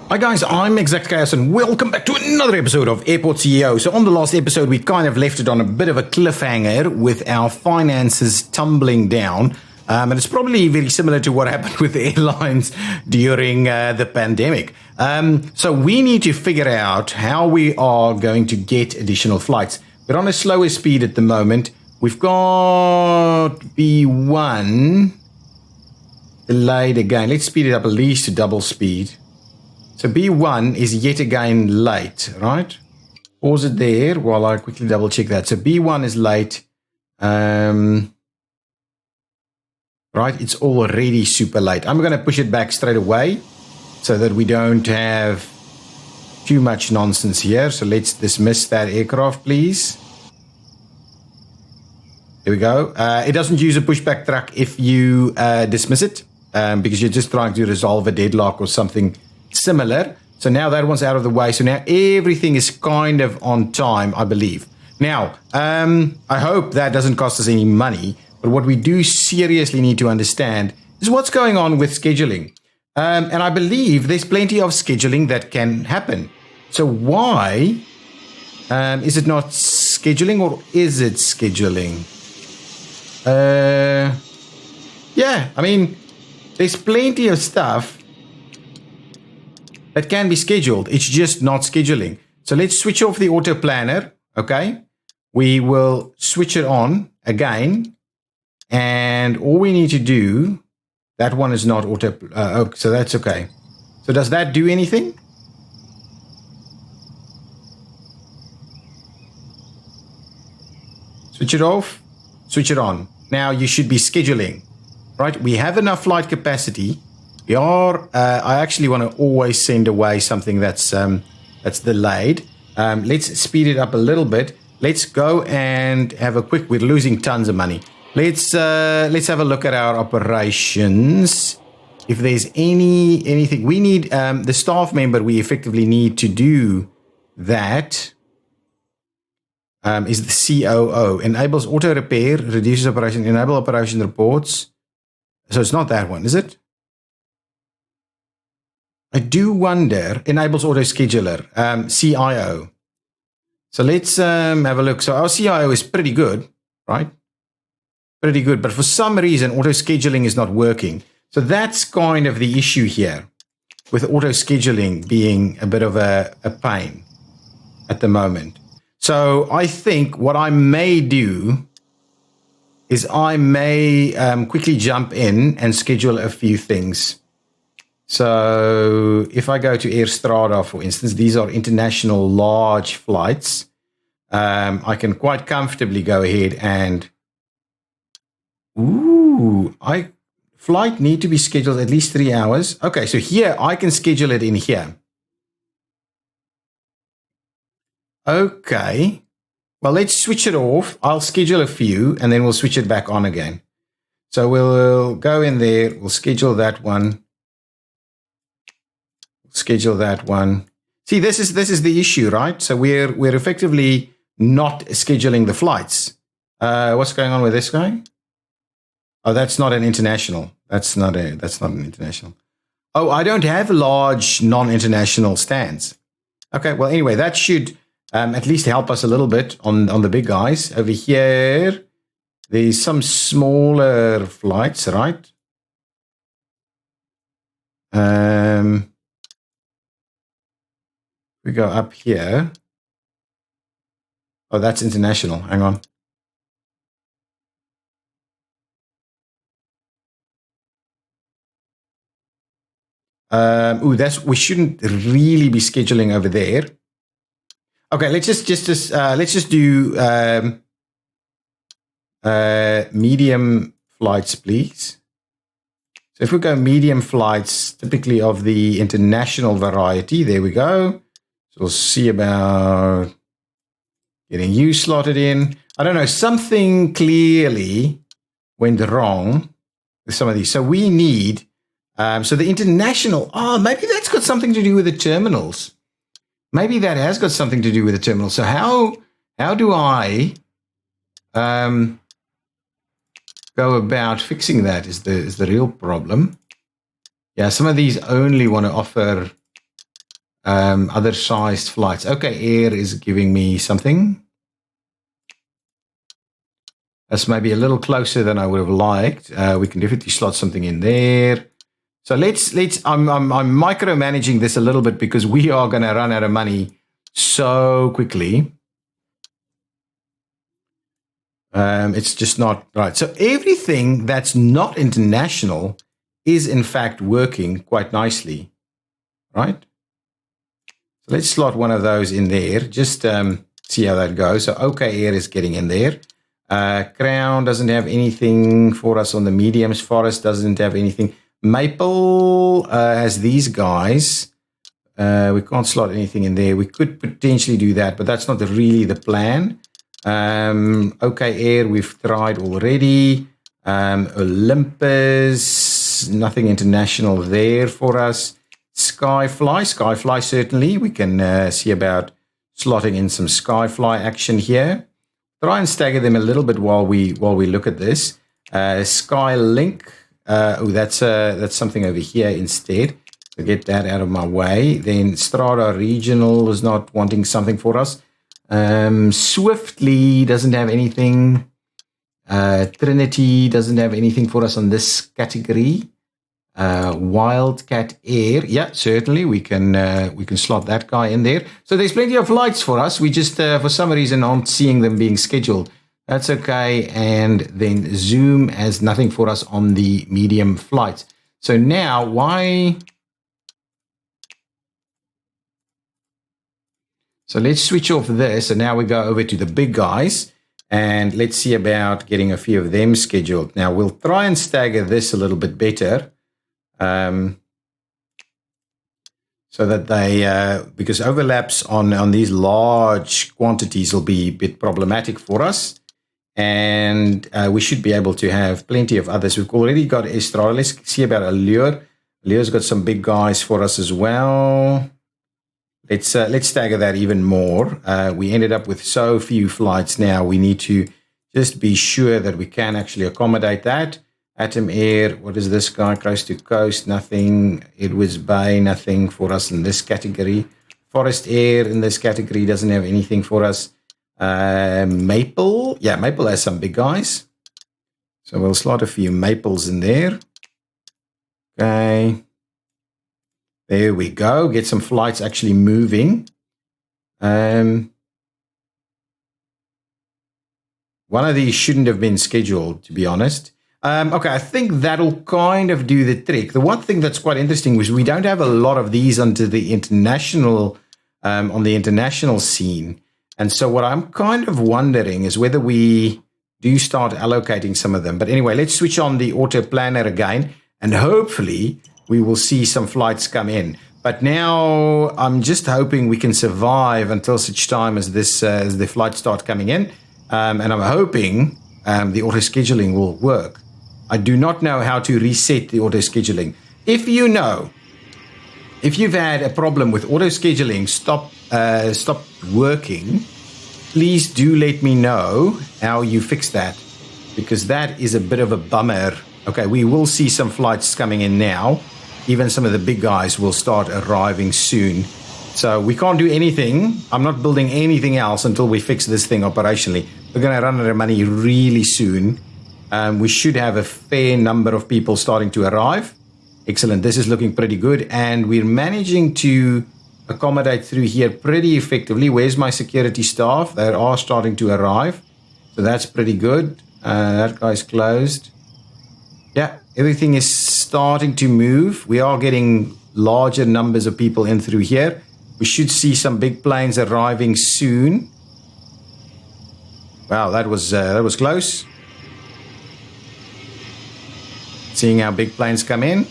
Hi guys, I'm ExactChaos and welcome back to another episode of Airport CEO. So on the last episode, we kind of left it on a bit of a cliffhanger with our finances tumbling down. And it's probably very similar to what happened with the airlines during the pandemic. So we need to figure out how we are going to get additional flights. We're on a slower speed at the moment. We've got B1 delayed again. Let's speed it up at least to double speed. So B1 is yet again late, right? Pause it there while I quickly double check that. So B1 is late. Right, it's already super late. I'm going to push it back straight away so that we don't have too much nonsense here. So let's dismiss that aircraft, please. There we go. It doesn't use a pushback truck if you dismiss it because you're just trying to resolve a deadlock or something similar. So now that one's out of the way. So now everything is kind of on time, I believe. Now, I hope that doesn't cost us any money. But what we do seriously need to understand is what's going on with scheduling. And I believe there's plenty of scheduling that can happen. So why is it not scheduling, or is it scheduling? Yeah, I mean, there's plenty of stuff that can be scheduled. It's just not scheduling. So let's switch off the auto planner. Okay. We will switch it on again. And all we need to do, that one is not auto. So that's okay. So does that do anything? Switch it off, switch it on. Now you should be scheduling, right? We have enough flight capacity. We are, I actually want to always send away something that's delayed. Let's speed it up a little bit. Let's go and have a quick, we're losing tons of money. Let's have a look at our operations. If there's anything, we need, the staff member we effectively need to do that is the COO. Enables auto repair, reduces operation, enable operation reports. So it's not that one, is it? I do wonder, enables auto scheduler, CIO. So let's have a look. So our CIO is pretty good, right? Pretty good. But for some reason, auto scheduling is not working. So that's kind of the issue here, with auto scheduling being a bit of a pain at the moment. So I think what I may do is I may quickly jump in and schedule a few things. So if I go to Air Strada, for instance, these are international large flights. I can quite comfortably go ahead and, flight need to be scheduled at least 3 hours. Okay, so here I can schedule it in here. Okay, well, let's switch it off. I'll schedule a few and then we'll switch it back on again. So we'll go in there, we'll schedule that one. Schedule that one. See, this is the issue, right? So we're effectively not scheduling the flights. What's going on with this guy? Oh, that's not an international. That's not an international. Oh, I don't have large non-international stands. Okay, well, anyway, that should at least help us a little bit on the big guys. Over here, there's some smaller flights, right? We go up here. Oh, that's international. Hang on. We shouldn't really be scheduling over there. Okay, let's just do medium flights, please. So if we go medium flights, typically of the international variety, there we go. So we'll see about getting you slotted in. I don't know, something clearly went wrong with some of these. So we need, so the international, maybe that's got something to do with the terminals. Maybe that has got something to do with the terminals. So how do I go about fixing that is the real problem. Yeah, some of these only want to offer other sized flights. Okay, Air is giving me something. That's maybe a little closer than I would have liked. We can definitely slot something in there. So I'm micromanaging this a little bit because we are going to run out of money so quickly. It's just not right. So everything that's not international is in fact working quite nicely, right? So let's slot one of those in there. Just see how that goes. So OK Air is getting in there. Crown doesn't have anything for us on the mediums. Forest doesn't have anything. Maple has these guys. We can't slot anything in there. We could potentially do that, but that's not really the plan. OK Air, we've tried already. Olympus, nothing international there for us. Skyfly certainly. We can see about slotting in some Skyfly action here. Try and stagger them a little bit while we look at this. Skylink. That's something over here instead. So get that out of my way. Then Strada Regional is not wanting something for us. Swiftly doesn't have anything. Trinity doesn't have anything for us on this category. Wildcat Air, yeah, certainly we can slot that guy in there. So there's plenty of flights for us. We just for some reason aren't seeing them being scheduled. That's okay. And then Zoom has nothing for us on the medium flights. So now why? So let's switch off this, and now we go over to the big guys, and let's see about getting a few of them scheduled. Now we'll try and stagger this a little bit better, so that they, because overlaps on these large quantities will be a bit problematic for us, and we should be able to have plenty of others. We've already got Estrada. Let's see about Allure. Allure's got some big guys for us as well. Let's stagger that even more. We ended up with so few flights now. We need to just be sure that we can actually accommodate that. Atom Air, what is this guy? Coast to Coast, nothing. Edwards Bay, nothing for us in this category. Forest Air in this category doesn't have anything for us. Maple, yeah, Maple has some big guys. So we'll slot a few Maples in there. Okay. There we go. Get some flights actually moving. One of these shouldn't have been scheduled, to be honest. Okay, I think that'll kind of do the trick. The one thing that's quite interesting was we don't have a lot of these onto the international, on the international scene. And so what I'm kind of wondering is whether we do start allocating some of them. But anyway, let's switch on the auto planner again, and hopefully we will see some flights come in. But now I'm just hoping we can survive until such time as this as the flights start coming in. And I'm hoping the auto scheduling will work. I do not know how to reset the auto scheduling. If you know, if you've had a problem with auto scheduling stop working, please do let me know how you fix that, because that is a bit of a bummer. Okay, we will see some flights coming in now. Even some of the big guys will start arriving soon. So we can't do anything. I'm not building anything else until we fix this thing operationally. We're going to run out of money really soon. We should have a fair number of people starting to arrive. Excellent. This is looking pretty good. And we're managing to accommodate through here pretty effectively. Where's my security staff? They are starting to arrive. So that's pretty good. That guy's closed. Yeah, everything is starting to move. We are getting larger numbers of people in through here. We should see some big planes arriving soon. Wow, that was close. Seeing how big planes come in.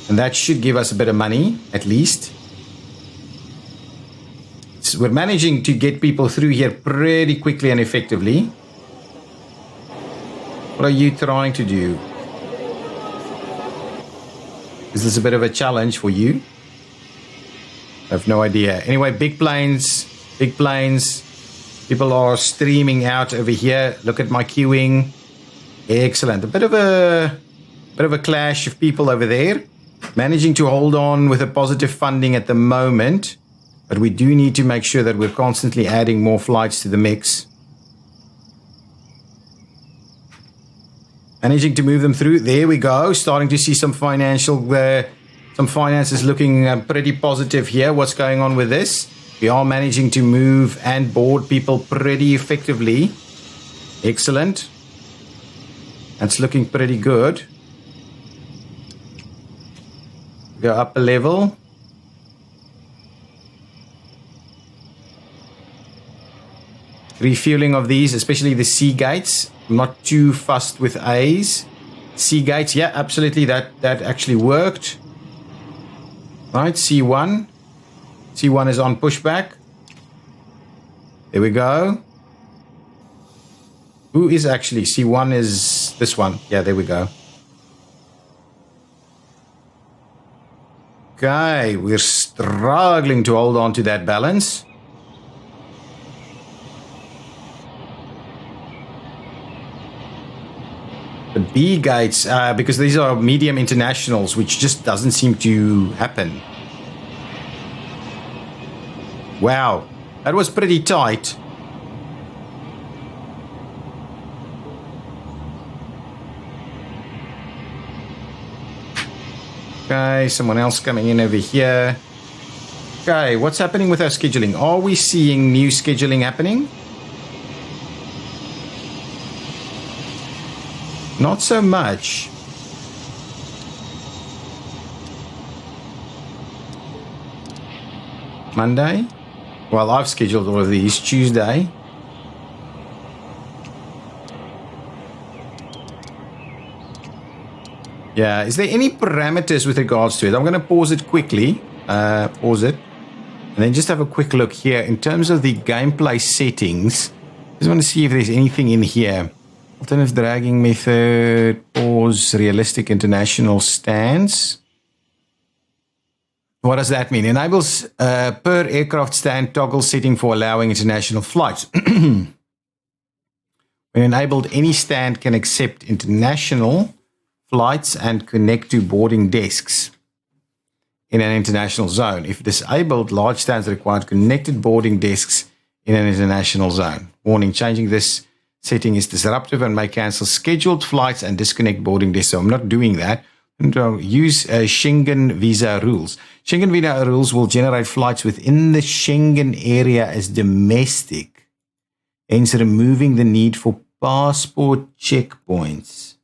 And that should give us a bit of money, at least. So we're managing to get people through here pretty quickly and effectively. What are you trying to do? Is this a bit of a challenge for you? I have no idea. Anyway, big planes. People are streaming out over here. Look at my queuing. Excellent. A bit of a clash of people over there. Managing to hold on with a positive funding at the moment, but we do need to make sure that we're constantly adding more flights to the mix. Managing to move them through. There we go. Starting to see some finances looking pretty positive here. What's going on with this? We are managing to move and board people pretty effectively. Excellent. That's looking pretty good. Go up a level. Refueling of these, especially the C gates. I'm not too fussed with A's. C gates, yeah, absolutely. That actually worked. Right, C1. C1 is on pushback. There we go. Who is actually C1 is this one. Yeah, there we go. Okay, we're struggling to hold on to that balance. The B gates, because these are medium internationals, which just doesn't seem to happen. Wow, that was pretty tight. Okay, someone else coming in over here. Okay, what's happening with our scheduling? Are we seeing new scheduling happening? Not so much. Monday? Well, I've scheduled all of these. Tuesday. Yeah, is there any parameters with regards to it? I'm going to pause it quickly. Pause it. And then just have a quick look here. In terms of the gameplay settings, I just want to see if there's anything in here. Alternative dragging method, pause, realistic international stance. What does that mean? Enables per aircraft stand toggle setting for allowing international flights. When enabled, any stand can accept international flights and connect to boarding desks in an international zone. If disabled, large stands require connected boarding desks in an international zone. Warning, changing this setting is disruptive and may cancel scheduled flights and disconnect boarding desks. So I'm not doing that. I'm going to use Schengen visa rules. Schengen visa rules will generate flights within the Schengen area as domestic, hence removing the need for passport checkpoints.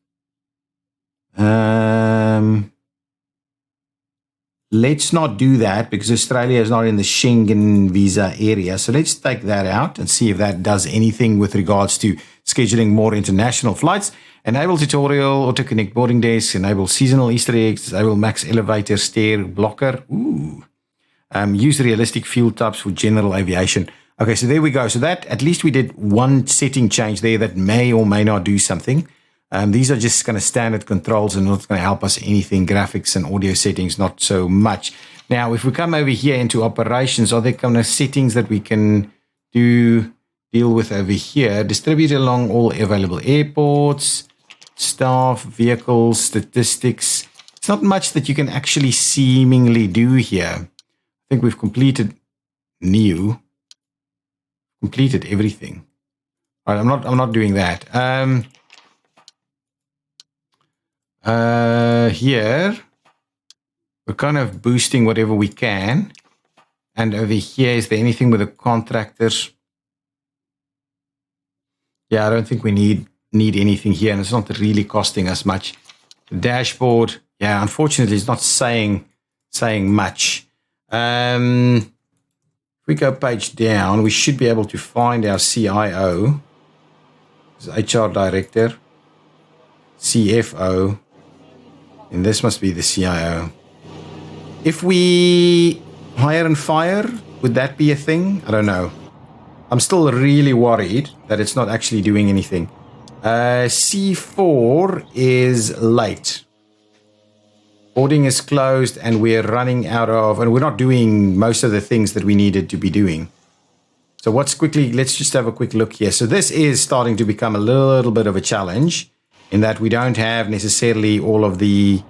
Let's not do that because Australia is not in the Schengen visa area. So let's take that out and see if that does anything with regards to scheduling more international flights. Enable tutorial, auto connect boarding desks, enable seasonal Easter eggs, disable max elevator stair blocker. Ooh. Use realistic fuel types for general aviation. Okay, so there we go. So that, at least we did one setting change there that may or may not do something. These are just kind of standard controls and not going to help us anything. Graphics and audio settings, not so much. Now, if we come over here into operations, are there kind of settings that we can deal with over here? Distribute along all available airports, staff, vehicles, statistics. It's not much that you can actually seemingly do here. I think we've completed everything. All right, I'm not doing that. Here we're kind of boosting whatever we can, and over here, is there anything with the contractors? Yeah, I don't think we need anything here, and it's not really costing us much. The dashboard, yeah, unfortunately, it's not saying much. If we go page down, we should be able to find our CIO, HR director, CFO. And this must be the CIO. If we hire and fire, would that be a thing? I don't know. I'm still really worried that it's not actually doing anything. C4 is late. Boarding is closed and we're running out of, and we're not doing most of the things that we needed to be doing. So let's just have a quick look here. So this is starting to become a little bit of a challenge, in that we don't have necessarily all of the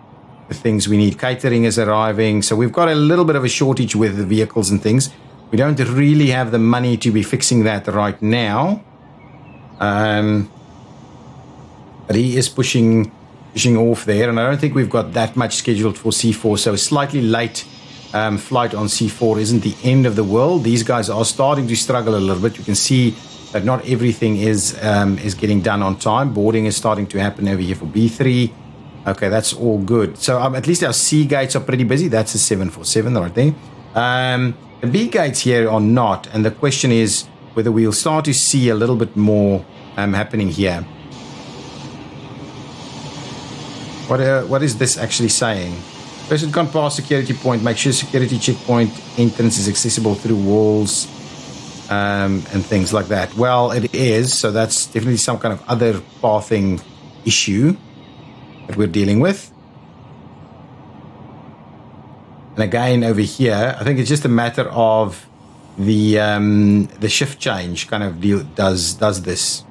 the things we need. Catering is arriving. So we've got a little bit of a shortage with the vehicles and things. We don't really have the money to be fixing that right now. But he is pushing off there, and I don't think we've got that much scheduled for C4, so a slightly late flight on C4 isn't the end of the world. These guys are starting to struggle a little bit. You can see that not everything is getting done on time. Boarding is starting to happen over here for B3. Okay, that's all good. So at least our C gates are pretty busy. That's a 747 right there. The B gates here are not, and the question is whether we'll start to see a little bit more happening here. What is this actually saying? Person can't pass security point. Make sure security checkpoint entrance is accessible through walls and things like that. Well, it is. So that's definitely some kind of other pathing issue that we're dealing with. And again, over here, I think it's just a matter of the shift change kind of does this.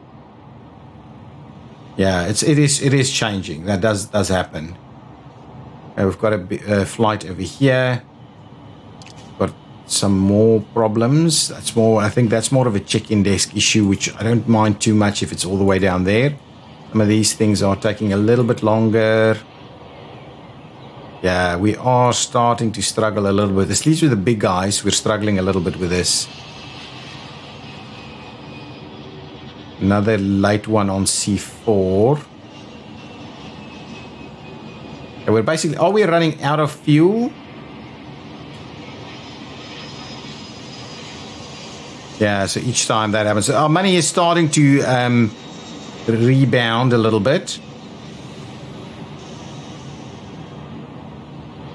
Yeah, it is changing. That does happen. We've got a flight over here. Got some more problems. I think that's more of a check-in desk issue, which I don't mind too much if it's all the way down there. Some of these things are taking a little bit longer. Yeah, we are starting to struggle a little bit. At least with the big guys, we're struggling a little bit with this. Another light one on C4. And we're basically... Are we running out of fuel? Yeah, so each time that happens... Our money is starting to rebound a little bit.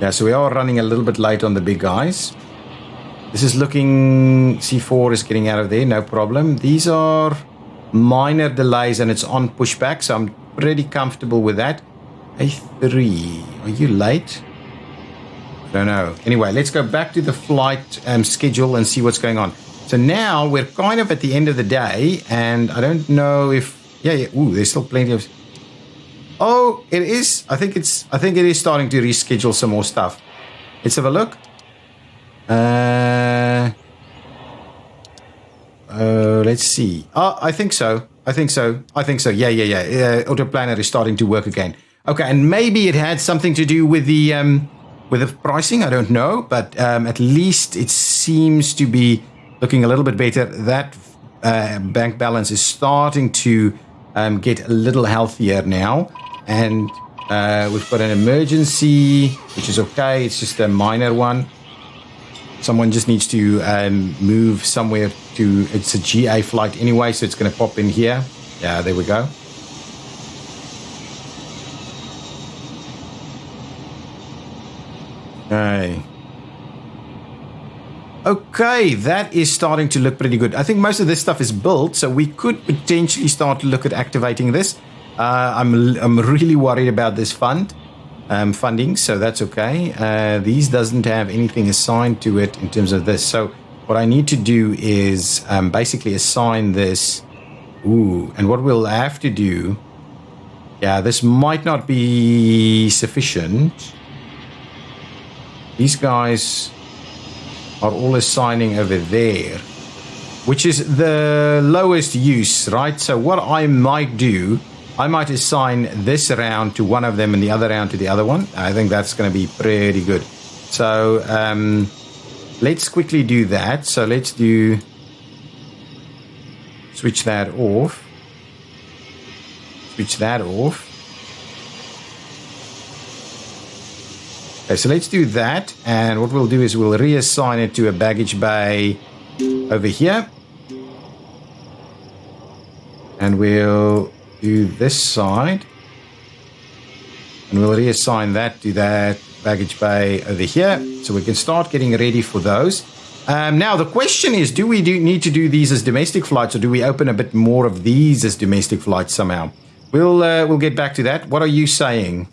Yeah, so we are running a little bit late on the big guys. This is looking... C4 is getting out of there, no problem. These are minor delays and it's on pushback, so I'm pretty comfortable with that. A3, are you late? I don't know. Anyway, let's go back to the flight schedule and see what's going on. So now we're kind of at the end of the day, and I don't know if... Yeah. Ooh, there's still plenty of... Oh, it is. I think it is starting to reschedule some more stuff. Let's have a look. Let's see. Oh, I think so. Yeah. Auto planner is starting to work again. Okay, and maybe it had something to do with the pricing. I don't know, but at least it seems to be looking a little bit better. That bank balance is starting to get a little healthier now, and we've got an emergency, which is okay. It's just a minor one. Someone just needs to move somewhere to... It's a GA flight anyway, so it's going to pop in here. Yeah, there we go. Okay, that is starting to look pretty good. I think most of this stuff is built, so we could potentially start to look at activating this. I'm really worried about this funding, so that's okay. These doesn't have anything assigned to it in terms of this. So what I need to do is basically assign this. Ooh, and what we'll have to do... Yeah, this might not be sufficient. These guys are all assigning over there, which is the lowest use, right? So what I might do, I might assign this round to one of them and the other round to the other one. I think that's going to be pretty good. So let's quickly do that. So let's switch that off. Okay, so let's do that, and what we'll do is we'll reassign it to a baggage bay over here, and we'll do this side, and we'll reassign that to that baggage bay over here, so we can start getting ready for those. Now the question is, do we need to do these as domestic flights, or do we open a bit more of these as domestic flights somehow? We'll get back to that. What are you saying?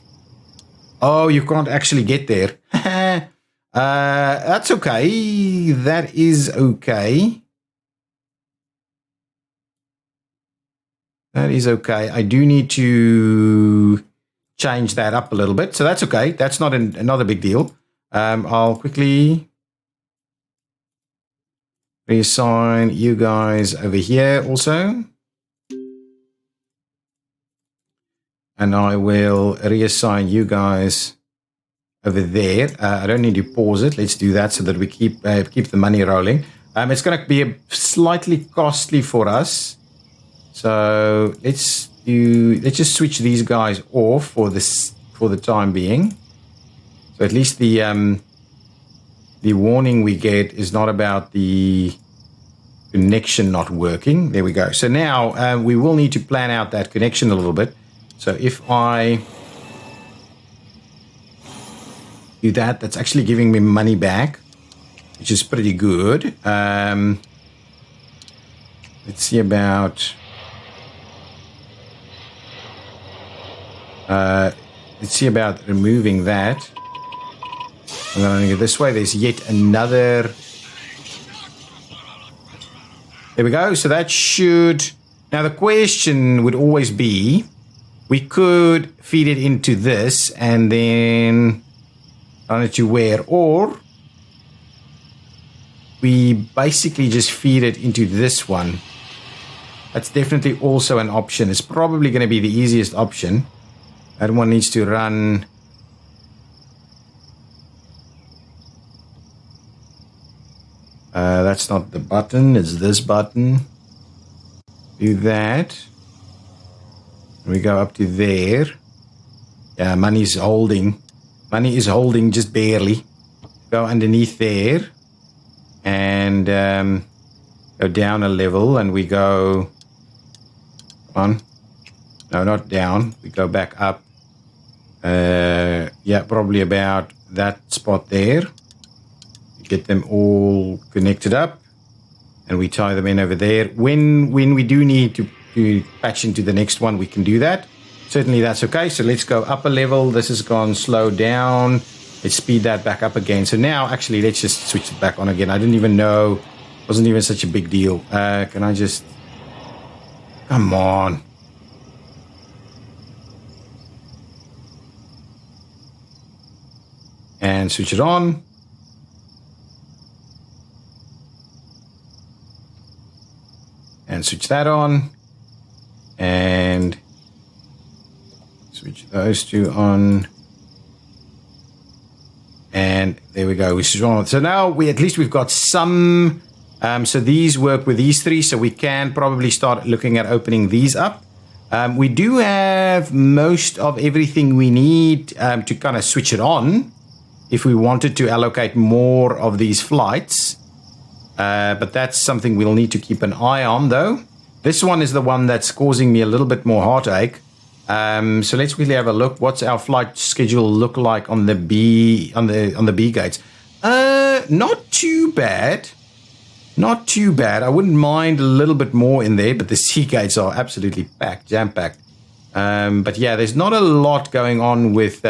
Oh, you can't actually get there. That's okay. That is okay. I do need to change that up a little bit. So that's okay. That's not another big deal. I'll quickly reassign you guys over here also. And I will reassign you guys over there. I don't need to pause it. Let's do that so that we keep the money rolling. It's going to be slightly costly for us. So let's just switch these guys off for the time being. So at least the warning we get is not about the connection not working. There we go. So now we will need to plan out that connection a little bit. So if I do that, that's actually giving me money back, which is pretty good. Let's see about removing that. And then this way, there's yet another. There we go. So that should. Now the question would always be, we could feed it into this and then run it to where, or we basically just feed it into this one. That's definitely also an option. It's probably going to be the easiest option. That one needs to run. That's not the button, it's this button. Do that. We go up to there. Yeah, money is holding just barely. Go underneath there and go down a level, and we go on. No, not down. We go back up. Yeah, probably about that spot there. Get them all connected up, and we tie them in over there. When we do need to patch into the next one, we can do that. Certainly that's okay. So let's go up a level. This has gone slow down. Let's speed that back up again. So now actually let's just switch it back on again. I didn't even know, it wasn't even such a big deal. Can I just, come on. And switch it on. And switch that on. And switch those two on. And there we go. We switch on. So now we've got some. So these work with these three. So we can probably start looking at opening these up. We do have most of everything we need to kind of switch it on if we wanted to allocate more of these flights. But that's something we'll need to keep an eye on, though. This one is the one that's causing me a little bit more heartache. So let's really have a look. What's our flight schedule look like on the B gates? Not too bad. Not too bad. I wouldn't mind a little bit more in there, but the C gates are absolutely packed, jam-packed. But yeah, there's not a lot going on with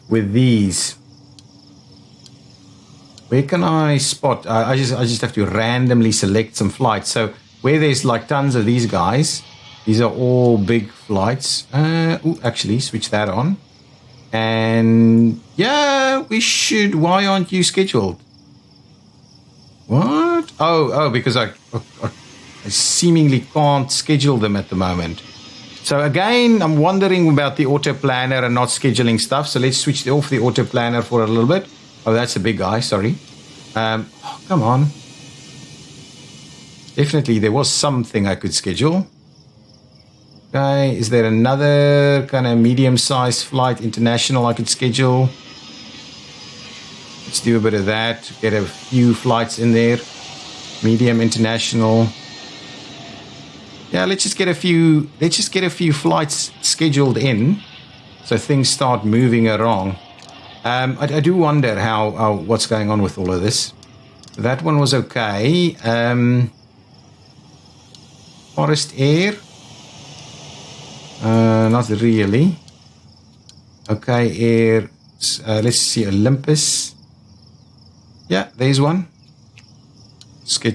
these. Where can I spot? I just have to randomly select some flights. So where there's like tons of these guys, these are all big flights. Actually, switch that on. And yeah, we should. Why aren't you scheduled? What? Oh, because I seemingly can't schedule them at the moment. So again, I'm wondering about the auto planner and not scheduling stuff. So let's switch off the auto planner for a little bit. Oh, that's a big guy. Sorry. Come on. Definitely, there was something I could schedule. Okay, is there another kind of medium-sized flight, international, I could schedule? Let's do a bit of that. Get a few flights in there. Medium, international. Yeah, let's just get a few. Let's just get a few flights scheduled in, so things start moving along. I do wonder how what's going on with all of this. That one was okay. Forest Air. Not really. Okay, Air. Let's see, Olympus. Yeah, there's one.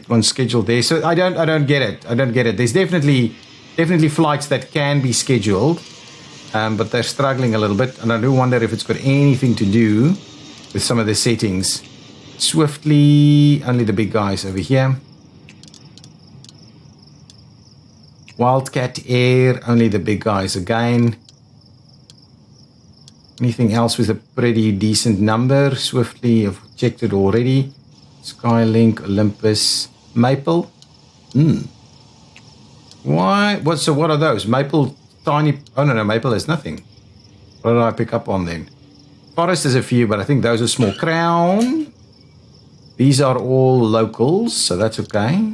One scheduled there. So I don't get it. I don't get it. There's definitely flights that can be scheduled. but they're struggling a little bit, and I do wonder if it's got anything to do with some of the settings. Swiftly, only the big guys over here. Wildcat Air, only the big guys again. Anything else with a pretty decent number? Swiftly, I've checked it already. Skylink, Olympus, Maple. Why? So what are those? Maple, tiny. Oh, no, Maple has nothing. What did I pick up on then? Forest is a few, but I think those are small. Crown. These are all locals, so that's okay.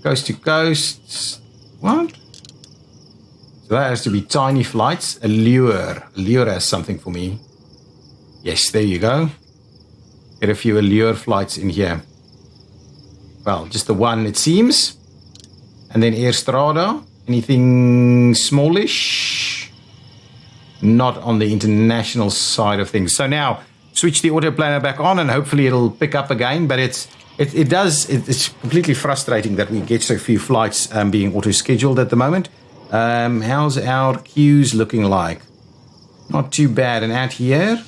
Coast to coast. What? So that has to be tiny flights. Allure. Allure has something for me. Yes, there you go. Get a few Allure flights in here. Well, just the one, it seems. And then Air Strada. Anything smallish? Not on the international side of things. So now, switch the auto planner back on and hopefully it'll pick up again. But it's completely frustrating that we get so few flights being auto-scheduled at the moment. How's our queues looking like? Not too bad. And out here,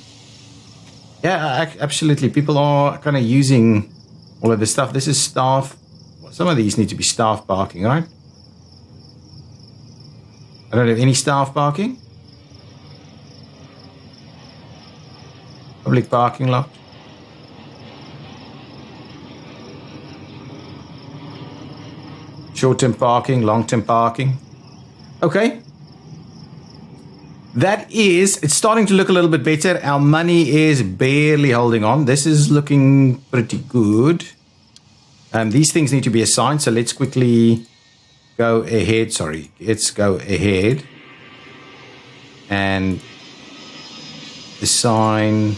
yeah, absolutely. People are kind of using all of this stuff. This is staff. Some of these need to be staff parking, right? I don't have any staff parking. Public parking lot. Short-term parking, long-term parking. Okay. It's starting to look a little bit better. Our money is barely holding on. This is looking pretty good. These things need to be assigned, so let's quickly go ahead. Sorry, let's go ahead and assign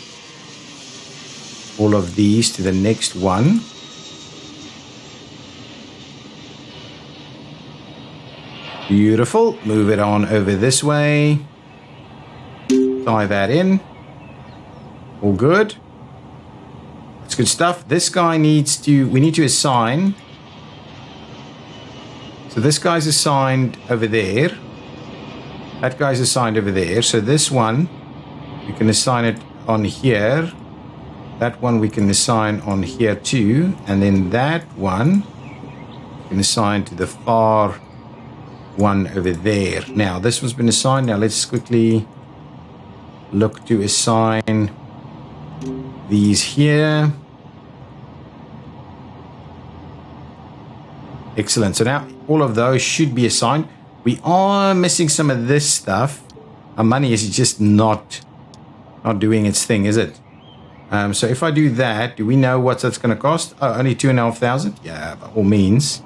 all of these to the next one. Beautiful. Move it on over this way. Tie that in. All good. That's good stuff. This guy we need to assign. So this guy's assigned over there. That guy's assigned over there. So this one, we can assign it on here. That one we can assign on here too. And then that one we can assign to the far one over there. Now this one's been assigned. Now let's quickly look to assign these here. Excellent. So now all of those should be assigned. We are missing some of this stuff. Our money is just not doing its thing, is it? So if I do that, do we know what that's going to cost? Oh, only 2,500. Yeah, by all means.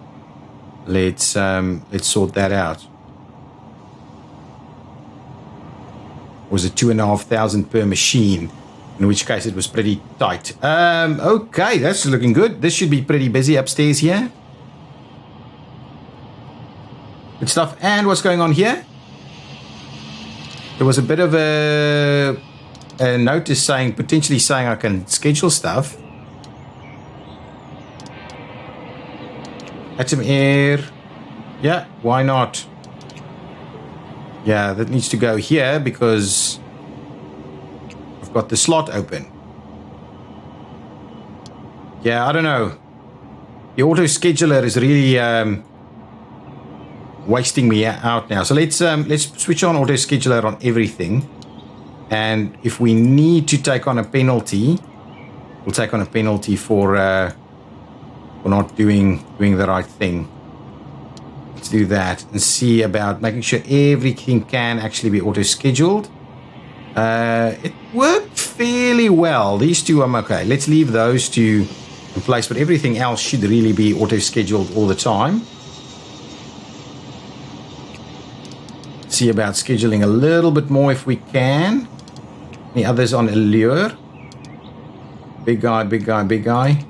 Let's sort that out. Or was it 2,500 per machine? In which case it was pretty tight. Okay, that's looking good. This should be pretty busy upstairs here. Good stuff. And what's going on here? There was a bit of a notice potentially saying I can schedule stuff. Atom air. Yeah, why not? Yeah, that needs to go here because I've got the slot open. Yeah, I don't know. The auto scheduler is really wasting me out now. So let's switch on auto scheduler on everything. And if we need to take on a penalty, we'll take on a penalty for not doing the right thing. Let's do that and see about making sure everything can actually be auto-scheduled. It worked fairly well. These two I'm okay. Let's leave those two in place, but everything else should really be auto-scheduled all the time. See about scheduling a little bit more if we can. Any others on Allure? Big guy, big guy, big guy.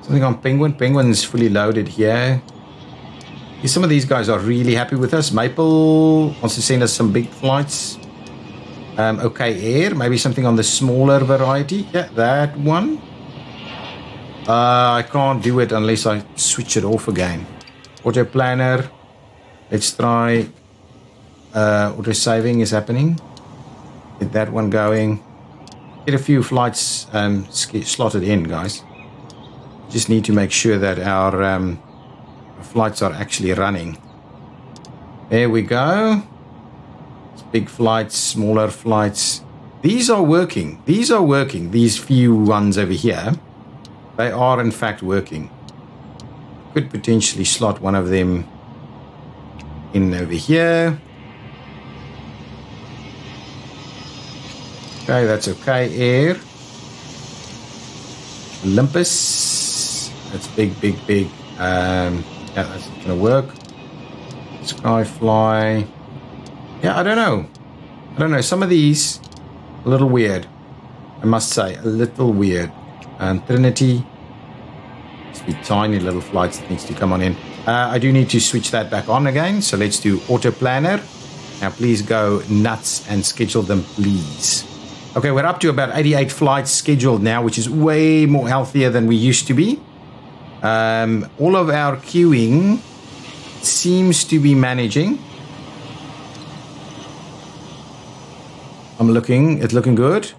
Something on Penguin. Penguin's fully loaded here. Some of these guys are really happy with us. Maple wants to send us some big flights. Okay, Air. Maybe something on the smaller variety. Yeah, that one. I can't do it unless I switch it off again. Auto planner. Let's try auto saving is happening. Get that one going. Get a few flights slotted in, guys. Just need to make sure that our flights are actually running. There we go. Big flights, smaller flights. These are working. These are working. These few ones over here, they are in fact working. Could potentially slot one of them in over here. Okay, that's okay. Air. Olympus. That's big, big, big. Yeah, that's not gonna work. Skyfly. Yeah, I don't know. Some of these, a little weird. I must say, a little weird. And Trinity. Must be tiny little flights that needs to come on in. I do need to switch that back on again. So let's do auto planner. Now please go nuts and schedule them, please. Okay, we're up to about 88 flights scheduled now, which is way more healthier than we used to be. All of our queuing seems to be managing. It's looking good.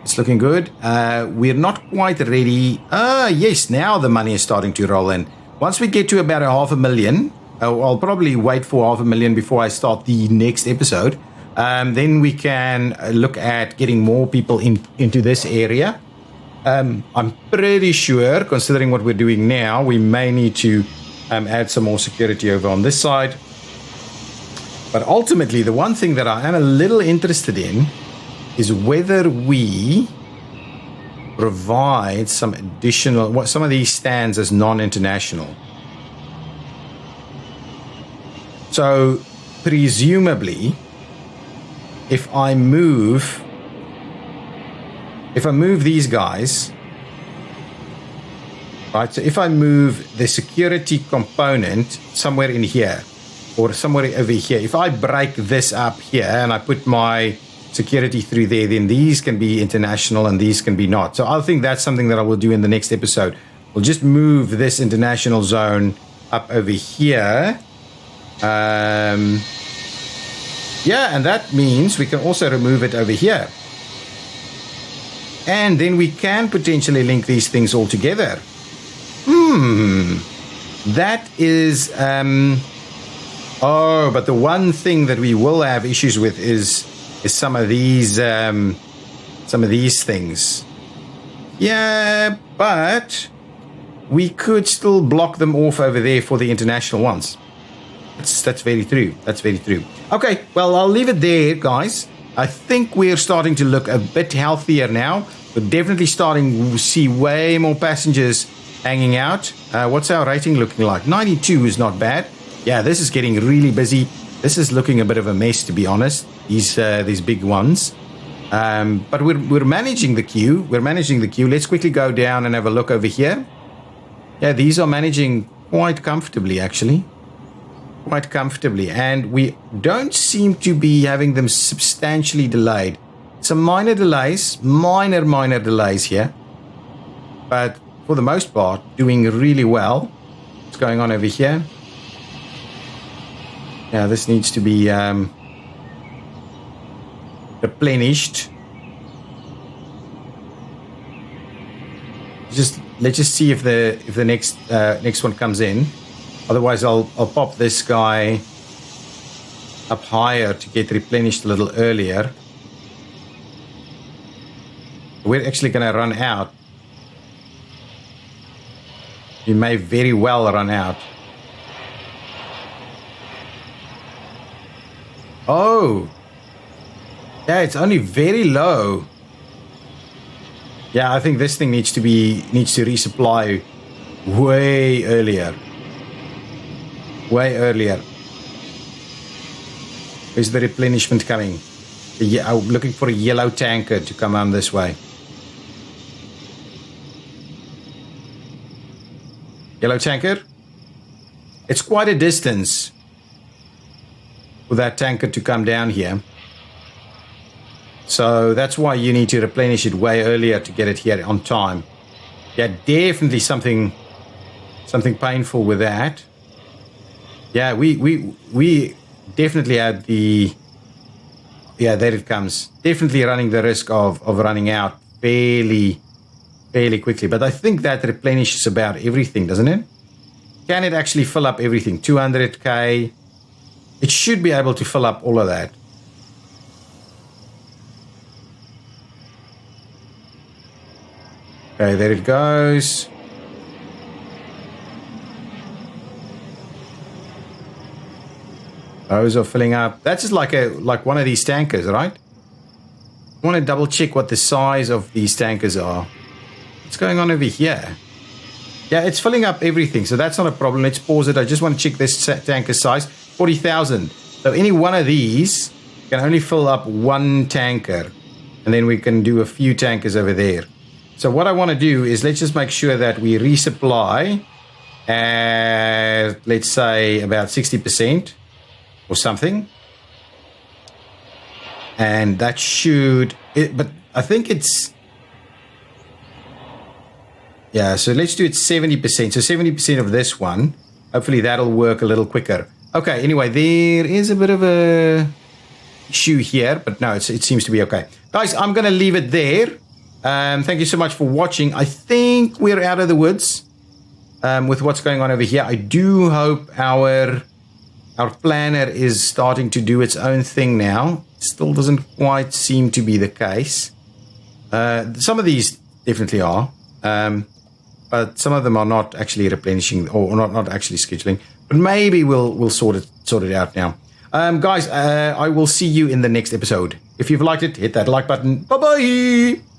It's looking good. We're not quite ready. Yes, now the money is starting to roll in. Once we get to about $500,000, I'll probably wait for $500,000 before I start the next episode. Then we can look at getting more people into this area. I'm pretty sure, considering what we're doing now, we may need to add some more security over on this side. But ultimately, the one thing that I am a little interested in is whether we provide some additional, some of these stands as non-international. So, presumably, if I move these guys, right? So if I move the security component somewhere in here or somewhere over here, if I break this up here and I put my security through there, then these can be international and these can be not. So I think that's something that I will do in the next episode. We'll just move this international zone up over here. Yeah, and that means we can also remove it over here. And then we can potentially link these things all together. That is... but the one thing that we will have issues with is some of these things. Yeah, but we could still block them off over there for the international ones. That's very true. That's very true. Okay, well, I'll leave it there, guys. I think we're starting to look a bit healthier now. We're definitely starting to see way more passengers hanging out. What's our rating looking like? 92 is not bad. Yeah, this is getting really busy. This is looking a bit of a mess, to be honest. These big ones. But we're managing the queue. We're managing the queue. Let's quickly go down and have a look over here. Yeah, these are managing quite comfortably, actually. Quite comfortably. And we don't seem to be having them substantially delayed. Some minor delays. Minor delays here. But for the most part, doing really well. What's going on over here? Yeah, this needs to be replenished. Let's just see if the next one comes in. Otherwise, I'll pop this guy up higher to get replenished a little earlier. We're actually going to run out. We may very well run out. Oh, yeah, it's only very low. Yeah, I think this thing needs to resupply way earlier. Way earlier. Where's the replenishment coming? I'm looking for a yellow tanker to come on this way. Yellow tanker? It's quite a distance for that tanker to come down here. So that's why you need to replenish it way earlier to get it here on time. Yeah, definitely something painful with that. Yeah, we definitely had the... Yeah, there it comes. Definitely running the risk of running out fairly quickly. But I think that replenishes about everything, doesn't it? Can it actually fill up everything? 200k. It should be able to fill up all of that. Okay, there it goes. Those are filling up. That's just like one of these tankers, right? I want to double check what the size of these tankers are. What's going on over here? Yeah, it's filling up everything, so that's not a problem. Let's pause it. I just want to check this tanker size. 40,000. So any one of these can only fill up one tanker. And then we can do a few tankers over there. So what I want to do is let's just make sure that we resupply at, let's say, about 60% or something. And that should... but I think it's... Yeah, so let's do it 70%. So 70% of this one. Hopefully that'll work a little quicker. Okay, anyway, there is a bit of a issue here, but no, it seems to be okay. Guys, I'm going to leave it there. Thank you so much for watching. I think we're out of the woods with what's going on over here. I do hope our planner is starting to do its own thing now. Still doesn't quite seem to be the case. Some of these definitely are. But some of them are not actually replenishing or not actually scheduling. But maybe we'll sort it out now. Guys, I will see you in the next episode. If you've liked it, hit that like button. Bye-bye!